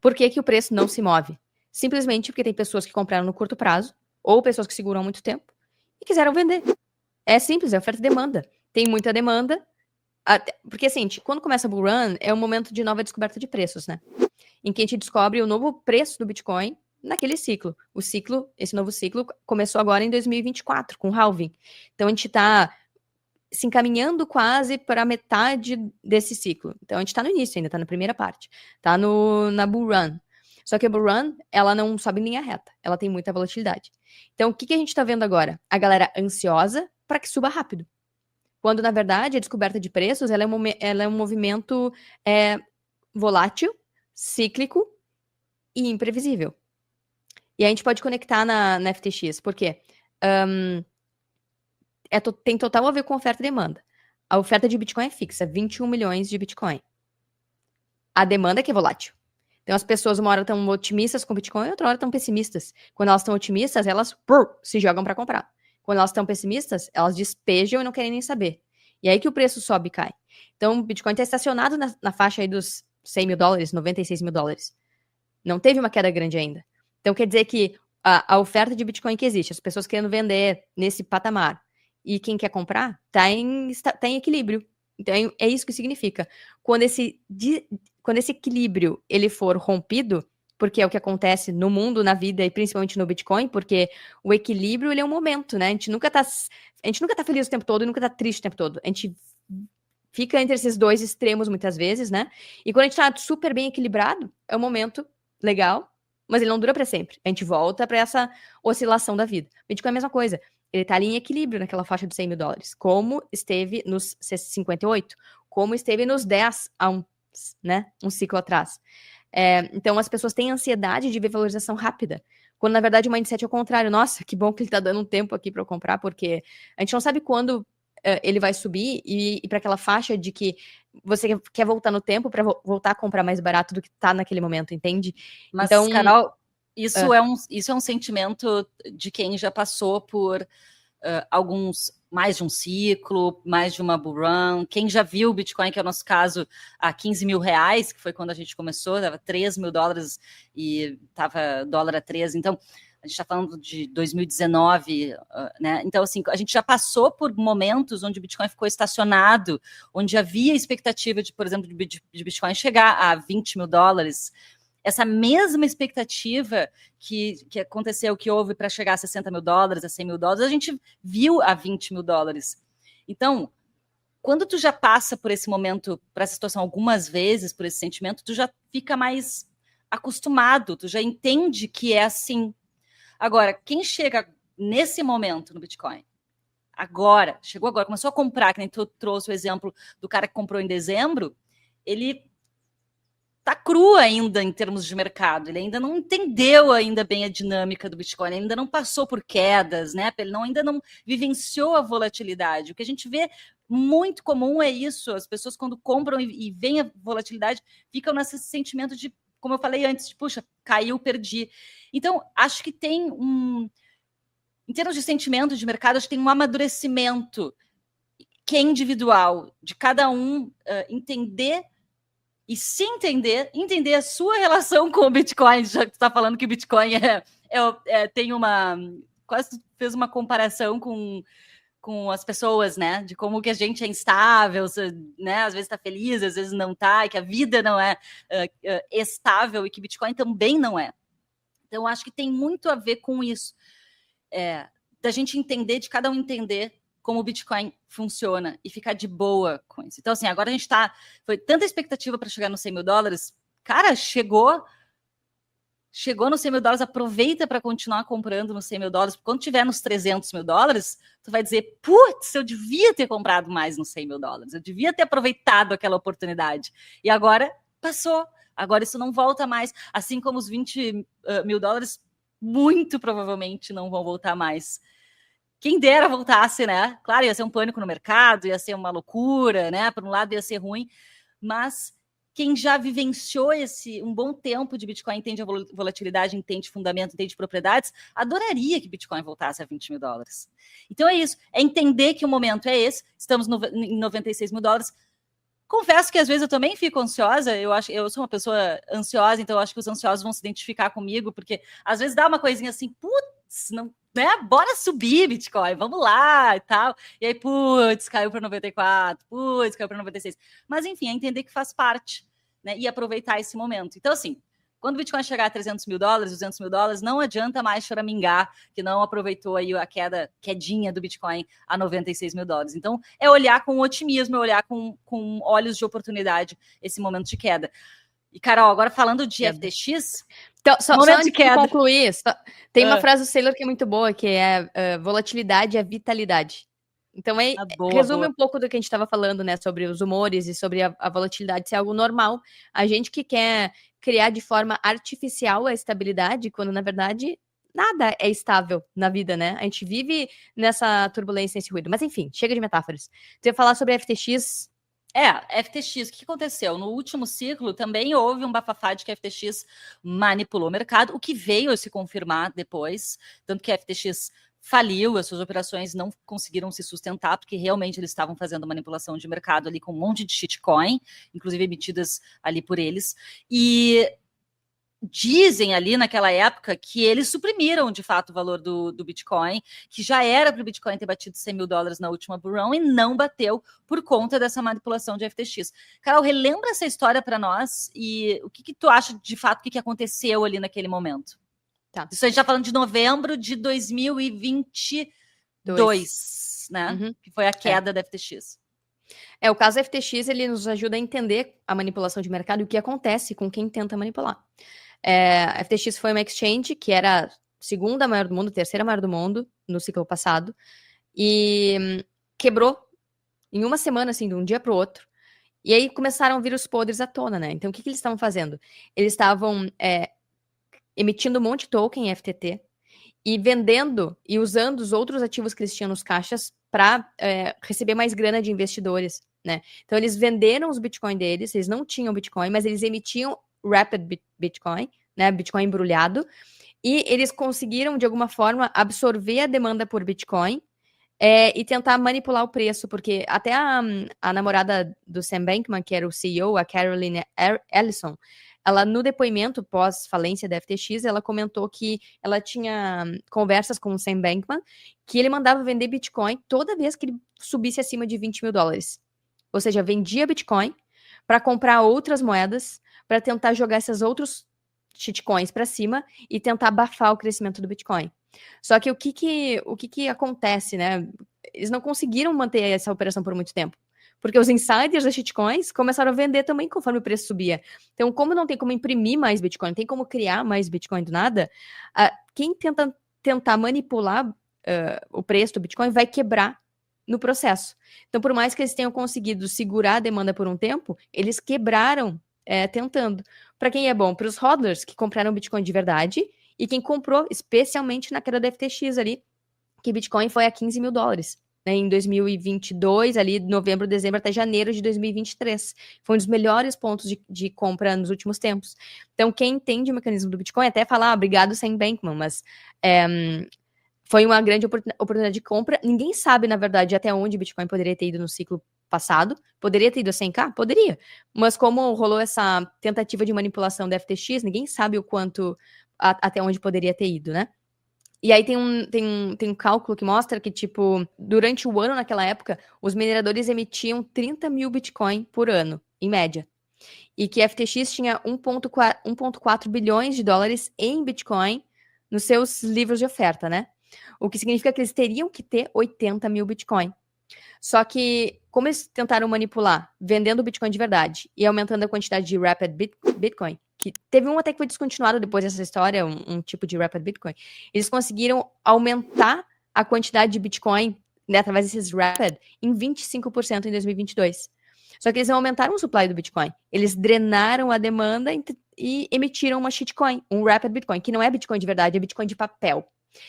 Por que o preço não se move? Simplesmente porque tem pessoas que compraram no curto prazo, ou pessoas que seguram há muito tempo, e quiseram vender. É simples, é oferta e demanda. Tem muita demanda, porque assim, quando começa a bull run, é um momento de nova descoberta de preços, né? Em que a gente descobre o novo preço do Bitcoin naquele ciclo. Esse novo ciclo começou agora em 2024, com o halving. Então a gente está se encaminhando quase para a metade desse ciclo. Então a gente está no início ainda, está na primeira parte. Está na bull run. Só que a bull run, ela não sobe em linha reta. Ela tem muita volatilidade. Então o que a gente está vendo agora? A galera ansiosa para que suba rápido. Quando, na verdade, a descoberta de preços ela é um movimento volátil, cíclico e imprevisível. E a gente pode conectar na FTX. Por quê? Tem total a ver com oferta e demanda. A oferta de Bitcoin é fixa, 21 milhões de Bitcoin. A demanda é que é volátil. Então as pessoas uma hora estão otimistas com Bitcoin, outra hora estão pessimistas. Quando elas estão otimistas, elas se jogam para comprar. Quando elas estão pessimistas, elas despejam e não querem nem saber. E aí que o preço sobe e cai. Então o Bitcoin está estacionado na faixa aí dos 100 mil dólares, 96 mil dólares. Não teve uma queda grande ainda. Então quer dizer que a oferta de Bitcoin que existe, as pessoas querendo vender nesse patamar, e quem quer comprar, tá em equilíbrio. Então é isso que significa. Quando esse equilíbrio ele for rompido, porque é o que acontece no mundo, na vida e principalmente no Bitcoin, porque o equilíbrio ele é um momento, né? A gente nunca tá feliz o tempo todo e nunca tá triste o tempo todo. A gente fica entre esses dois extremos muitas vezes, né? E quando a gente tá super bem equilibrado, é um momento legal, mas ele não dura para sempre. A gente volta para essa oscilação da vida. Bitcoin é a mesma coisa. Ele tá ali em equilíbrio naquela faixa de 100 mil dólares, como esteve nos 58, como esteve nos 10 há um ciclo atrás. Então as pessoas têm ansiedade de ver valorização rápida, quando na verdade o mindset é o contrário. Nossa, que bom que ele tá dando um tempo aqui para eu comprar, porque a gente não sabe quando ele vai subir e para aquela faixa de que você quer voltar no tempo para voltar a comprar mais barato do que tá naquele momento, entende? Mas, então, Carol, isso é um sentimento de quem já passou por mais de um ciclo, mais de uma bull run. Quem já viu o Bitcoin, que é o nosso caso, a 15 mil reais, que foi quando a gente começou, dava 3 mil dólares e estava dólar a 13. Então, a gente está falando de 2019, né? Então, assim, a gente já passou por momentos onde o Bitcoin ficou estacionado, onde havia expectativa de, por exemplo, de Bitcoin chegar a 20 mil dólares. Essa mesma expectativa que aconteceu, que houve para chegar a 60 mil dólares, a 100 mil dólares, a gente viu a 20 mil dólares. Então, quando tu já passa por esse momento, por essa situação algumas vezes, por esse sentimento, tu já fica mais acostumado, tu já entende que é assim. Agora, quem chega nesse momento no Bitcoin, chegou agora, começou a comprar, que nem tu trouxe o exemplo do cara que comprou em dezembro, ele tá cru ainda em termos de mercado, ele ainda não entendeu ainda bem a dinâmica do Bitcoin, ele ainda não passou por quedas, né? Ele ainda não vivenciou a volatilidade. O que a gente vê muito comum é isso, as pessoas quando compram e veem a volatilidade, ficam nesse sentimento de, como eu falei antes, de, puxa, caiu, perdi. Então, acho que tem em termos de sentimento de mercado, acho que tem um amadurecimento que é individual, de cada um entender e se entender a sua relação com o Bitcoin, já que tu está falando que o Bitcoin tem uma... Quase fez uma comparação com as pessoas, né? De como que a gente é instável, né? Às vezes está feliz, às vezes não está, e que a vida não é estável e que Bitcoin também não é. Então, acho que tem muito a ver com isso. Da gente entender, de cada um entender como o Bitcoin funciona e ficar de boa com isso. Então, assim, agora a gente foi tanta expectativa para chegar nos 100 mil dólares. Cara, chegou nos 100 mil dólares, aproveita para continuar comprando nos 100 mil dólares. Quando tiver nos 300 mil dólares, tu vai dizer, putz, eu devia ter comprado mais nos 100 mil dólares. Eu devia ter aproveitado aquela oportunidade. E agora passou. Agora isso não volta mais. Assim como os 20 mil dólares, muito provavelmente não vão voltar mais. Quem dera voltasse, né? Claro, ia ser um pânico no mercado, ia ser uma loucura, né? Por um lado ia ser ruim, mas quem já vivenciou um bom tempo de Bitcoin, entende a volatilidade, entende fundamento, entende propriedades, adoraria que Bitcoin voltasse a 20 mil dólares. Então é isso, é entender que o momento é esse, estamos em 96 mil dólares, Confesso que às vezes eu também fico ansiosa, eu sou uma pessoa ansiosa, então eu acho que os ansiosos vão se identificar comigo, porque às vezes dá uma coisinha assim, putz, não, né? Bora subir Bitcoin, vamos lá e tal. E aí, putz, caiu para 94, putz, caiu para 96. Mas enfim, é entender que faz parte, né? E aproveitar esse momento. Então, assim, quando o Bitcoin chegar a 300 mil dólares, 200 mil dólares, não adianta mais choramingar que não aproveitou aí a quedinha do Bitcoin a 96 mil dólares. Então, é olhar com otimismo, é olhar com olhos de oportunidade esse momento de queda. E, Carol, agora falando de FTX... Então, só antes de concluir, tem uma frase do Saylor que é muito boa, que é volatilidade é vitalidade. Então, resume um pouco do que a gente estava falando, né, sobre os humores e sobre a volatilidade ser algo normal. A gente que quer criar de forma artificial a estabilidade, quando, na verdade, nada é estável na vida, né? A gente vive nessa turbulência, nesse ruído. Mas, enfim, chega de metáforas. Você ia falar sobre a FTX... FTX, o que aconteceu? No último ciclo também houve um bafafá de que a FTX manipulou o mercado, o que veio a se confirmar depois, tanto que a FTX faliu, as suas operações não conseguiram se sustentar, porque realmente eles estavam fazendo manipulação de mercado ali com um monte de shitcoin, inclusive emitidas ali por eles, e dizem ali naquela época que eles suprimiram de fato o valor do Bitcoin, que já era para o Bitcoin ter batido 100 mil dólares na última bull run e não bateu por conta dessa manipulação de FTX. Carol, relembra essa história para nós e o que tu acha de fato, o que aconteceu ali naquele momento? Tá. Isso a gente está falando de novembro de 2022, né? Uhum. Que foi a queda da FTX. O caso da FTX, ele nos ajuda a entender a manipulação de mercado e o que acontece com quem tenta manipular. A FTX foi uma exchange que era a segunda maior do mundo, terceira maior do mundo no ciclo passado, e quebrou em uma semana, assim, de um dia para o outro. E aí começaram a vir os podres à tona, né? Então, o que eles estavam fazendo? Eles estavam emitindo um monte de token FTT e vendendo e usando os outros ativos que eles tinham nos caixas para receber mais grana de investidores, né? Então, eles venderam os Bitcoin deles, eles não tinham Bitcoin, mas eles emitiam Rapid Bitcoin, né? Bitcoin embrulhado, e eles conseguiram, de alguma forma, absorver a demanda por Bitcoin e tentar manipular o preço, porque até a namorada do Sam Bankman, que era o CEO, a Caroline Ellison, ela, no depoimento pós-falência da FTX, ela comentou que ela tinha conversas com o Sam Bankman, que ele mandava vender Bitcoin toda vez que ele subisse acima de 20 mil dólares. Ou seja, vendia Bitcoin para comprar outras moedas, para tentar jogar esses outros shitcoins para cima e tentar abafar o crescimento do Bitcoin. Só que o que acontece, né? Eles não conseguiram manter essa operação por muito tempo. Porque os insiders das shitcoins começaram a vender também conforme o preço subia. Então, como não tem como imprimir mais Bitcoin, não tem como criar mais Bitcoin do nada, quem tentar manipular o preço do Bitcoin vai quebrar no processo. Então, por mais que eles tenham conseguido segurar a demanda por um tempo, eles quebraram tentando. Para quem é bom? Para os hodlers que compraram Bitcoin de verdade e quem comprou, especialmente na queda da FTX ali, que Bitcoin foi a 15 mil dólares. Né, em 2022, ali novembro, dezembro até janeiro de 2023. Foi um dos melhores pontos de compra nos últimos tempos. Então, quem entende o mecanismo do Bitcoin até fala, obrigado, Sam Bankman, mas foi uma grande oportunidade de compra. Ninguém sabe, na verdade, até onde o Bitcoin poderia ter ido no ciclo passado. Poderia ter ido a 100k? Poderia. Mas como rolou essa tentativa de manipulação da FTX, ninguém sabe o quanto, até onde poderia ter ido, né? E aí tem um cálculo que mostra que, tipo, durante o ano, naquela época, os mineradores emitiam 30 mil Bitcoin por ano, em média. E que a FTX tinha 1,4 bilhões de dólares em Bitcoin nos seus livros de oferta, né? O que significa que eles teriam que ter 80 mil Bitcoin. Só que, como eles tentaram manipular, vendendo Bitcoin de verdade e aumentando a quantidade de Rapid Bitcoin, que teve um até que foi descontinuado depois dessa história, um tipo de Rapid Bitcoin, eles conseguiram aumentar a quantidade de Bitcoin, né, através desses Rapid, em 25% em 2022. Só que eles não aumentaram o supply do Bitcoin. Eles drenaram a demanda e emitiram uma shitcoin, um Rapid Bitcoin, que não é Bitcoin de verdade, é Bitcoin de papel.